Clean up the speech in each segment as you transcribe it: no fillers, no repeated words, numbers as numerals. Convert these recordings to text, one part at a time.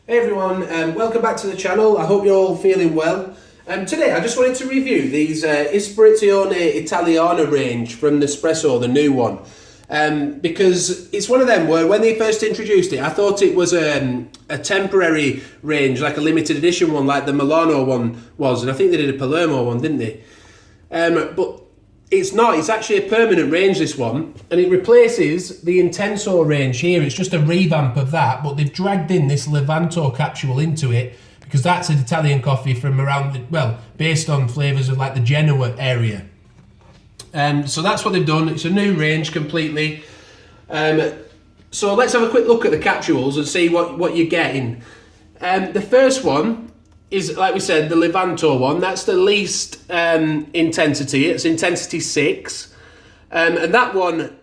Hey everyone, welcome back to the channel. I hope you're all feeling well. Today I just wanted to review these Ispirazione Italiana range from Nespresso, the new one. Because it's one of them where when they first introduced it, I thought it was a temporary range, like a limited edition one, like the Milano one was. And I think they did a Palermo one, didn't they? But it's not, it's actually a permanent range, this one, and it replaces the Intenso range here. It's just a revamp of that, but they've dragged in this Livanto capsule into it because that's an Italian coffee from around, based on flavours of like the Genoa area. So that's what they've done. It's a new range completely. So let's have a quick look at the capsules and see what you're getting. The first one is, like we said, the Livanto one. That's the least intensity. It's intensity 6. And that one,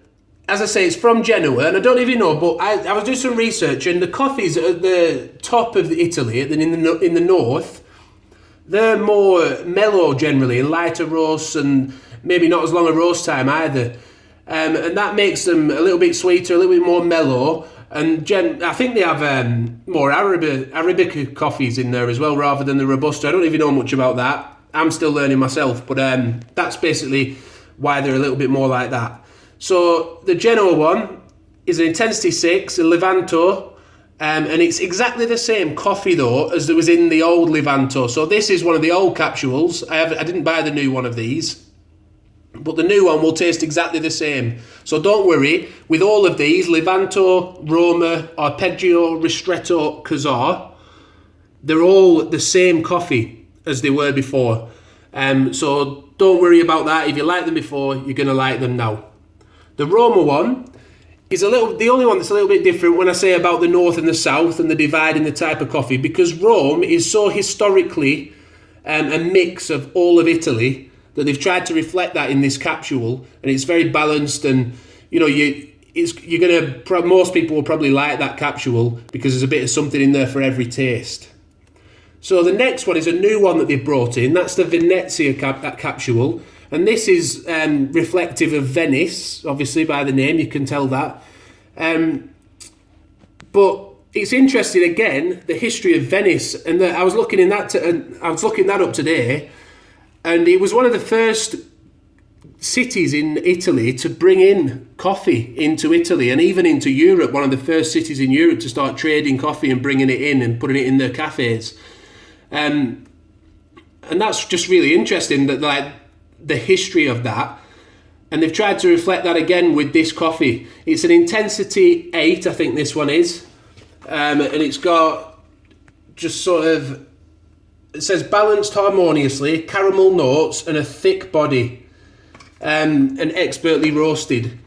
as I say, it's from Genoa. And I don't even know, but I was doing some research, and the coffees at the top of Italy, in the north, they're more mellow generally, and lighter roasts, and maybe not as long a roast time either. And that makes them a little bit sweeter, a little bit more mellow. And I think they have more Arabica coffees in there as well, rather than the Robusta. I don't even know much about that. I'm still learning myself, but that's basically why they're a little bit more like that. So the Genoa one is an intensity 6, a Livanto, and it's exactly the same coffee though as there was in the old Livanto. So this is one of the old capsules. I didn't buy the new one of these, but the new one will taste exactly the same. So don't worry, with all of these, Livanto, Roma, Arpeggio, Ristretto, Kazaar, they're all the same coffee as they were before. So don't worry about that. If you liked them before, you're going to like them now. The Roma one is the only one that's a little bit different when I say about the north and the south and the divide in the type of coffee, because Rome is so historically a mix of all of Italy that they've tried to reflect that in this capsule, and it's very balanced. And you know, most people will probably like that capsule because there's a bit of something in there for every taste. So the next one is a new one that they've brought in. That's the Venezia capsule, and this is reflective of Venice, obviously by the name you can tell that. But it's interesting again, the history of Venice, and I was looking that up today. And it was one of the first cities in Italy to bring in coffee into Italy, and even into Europe, one of the first cities in Europe to start trading coffee and bringing it in and putting it in their cafes. And that's just really interesting, that like the history of that. And they've tried to reflect that again with this coffee. It's an intensity 8, I think this one is. And it's got just sort of, it says balanced harmoniously, caramel notes, and a thick body, and expertly roasted.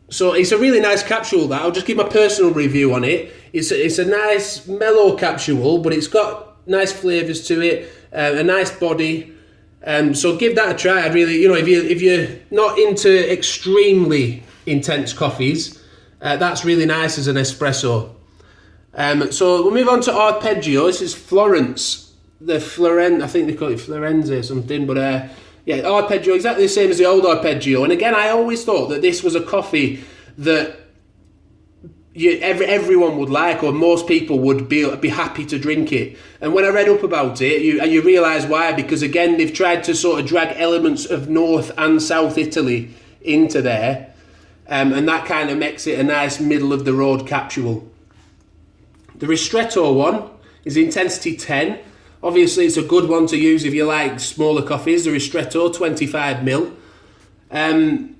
So it's a really nice capsule. That I'll just give my personal review on it. It's a nice mellow capsule, but it's got nice flavours to it, a nice body. So give that a try. I'd really, if you're not into extremely intense coffees, that's really nice as an espresso. So we'll move on to Arpeggio. This is Florence. I think they call it Firenze or something, but Arpeggio, exactly the same as the old Arpeggio. And again, I always thought that this was a coffee that everyone would like, or most people would be happy to drink it. And when I read up about it, you realise why, because again, they've tried to sort of drag elements of North and South Italy into there, and that kind of makes it a nice middle of the road capsule. The Ristretto one is intensity 10. Obviously, it's a good one to use if you like smaller coffees. The Ristretto, 25ml. I'm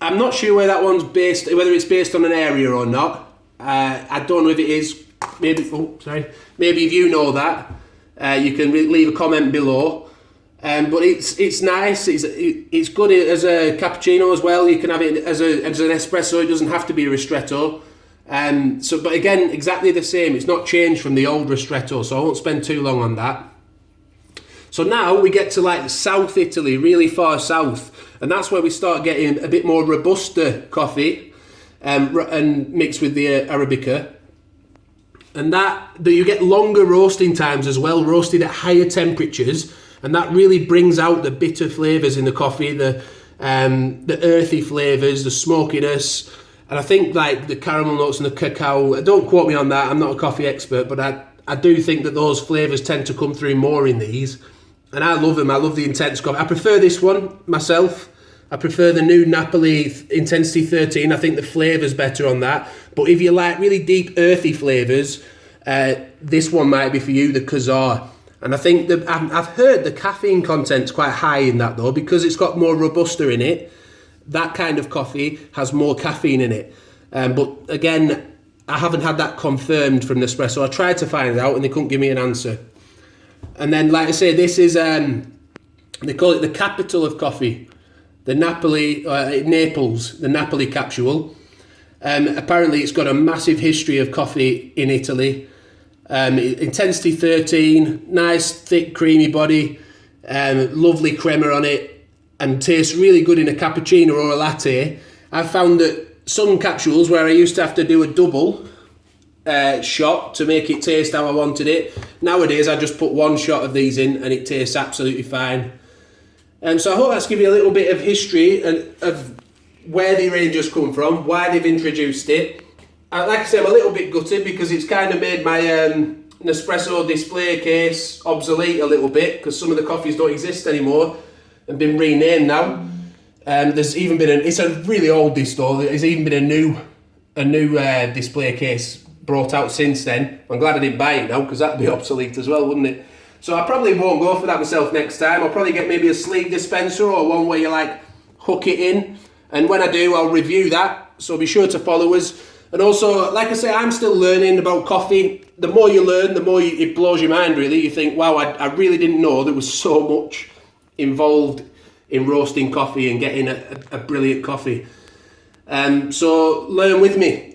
not sure where that one's based, whether it's based on an area or not. I don't know if it is. Maybe if you know that, you can leave a comment below. But it's nice. It's good as a cappuccino as well. You can have it as an espresso. It doesn't have to be a Ristretto. But again, exactly the same. It's not changed from the old Ristretto, so I won't spend too long on that. So now we get to like South Italy, really far south, and that's where we start getting a bit more Robusta coffee, and mixed with the Arabica, and that you get longer roasting times as well, roasted at higher temperatures, and that really brings out the bitter flavours in the coffee, the earthy flavours, the smokiness. And I think like the caramel notes and the cacao, don't quote me on that, I'm not a coffee expert, but I do think that those flavours tend to come through more in these. And I love them, I love the intense coffee. I prefer this one myself. I prefer the new Napoli Intensity 13. I think the flavour's better on that. But if you like really deep, earthy flavours, this one might be for you, the Kazaar. And I think that I've heard the caffeine content's quite high in that though, because it's got more Robusta in it. That kind of coffee has more caffeine in it. But again, I haven't had that confirmed from Nespresso. I tried to find it out and they couldn't give me an answer. And then, like I say, this is, they call it the capital of coffee. The Naples, the Napoli capsule. Apparently it's got a massive history of coffee in Italy. Intensity 13, nice, thick, creamy body, lovely crema on it, and tastes really good in a cappuccino or a latte. I've found that some capsules where I used to have to do a double shot to make it taste how I wanted it, nowadays I just put one shot of these in and it tastes absolutely fine. So I hope that's given you a little bit of history of where the range has come from, why they've introduced it. Like I say, I'm a little bit gutted because it's kind of made my Nespresso display case obsolete a little bit, because some of the coffees don't exist anymore and been renamed now. There's even been it's a really old distro. There's even been a new display case brought out since then. I'm glad I didn't buy it now, because that'd be obsolete as well, wouldn't it? So I probably won't go for that myself next time. I'll probably get maybe a sleeve dispenser or one where you like hook it in. And when I do, I'll review that. So be sure to follow us. And also, like I say, I'm still learning about coffee. The more you learn, the more it blows your mind, really. You think, wow, I really didn't know there was so much involved in roasting coffee and getting a brilliant coffee. So learn with me,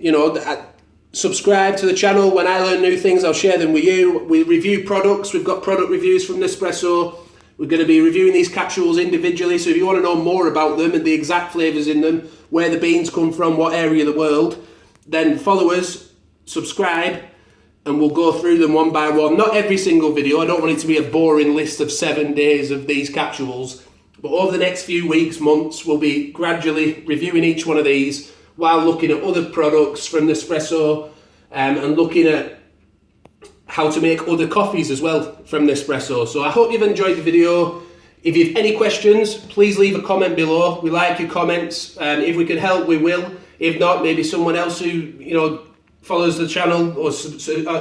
subscribe to the channel. When I learn new things, I'll share them with you. We review products. We've got product reviews from Nespresso. We're going to be reviewing these capsules individually. So if you want to know more about them and the exact flavours in them, where the beans come from, what area of the world, then follow us, subscribe, and we'll go through them one by one. Not every single video. I don't want it to be a boring list of 7 days of these capsules. But over the next few weeks, months, we'll be gradually reviewing each one of these while looking at other products from Nespresso and looking at how to make other coffees as well from Nespresso. So I hope you've enjoyed the video. If you have any questions, please leave a comment below. We like your comments. If we can help, we will. If not, maybe someone else who follows the channel or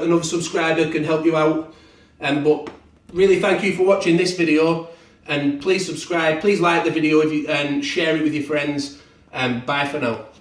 another subscriber can help you out. But really, thank you for watching this video. And please subscribe, please like the video and share it with your friends. Bye for now.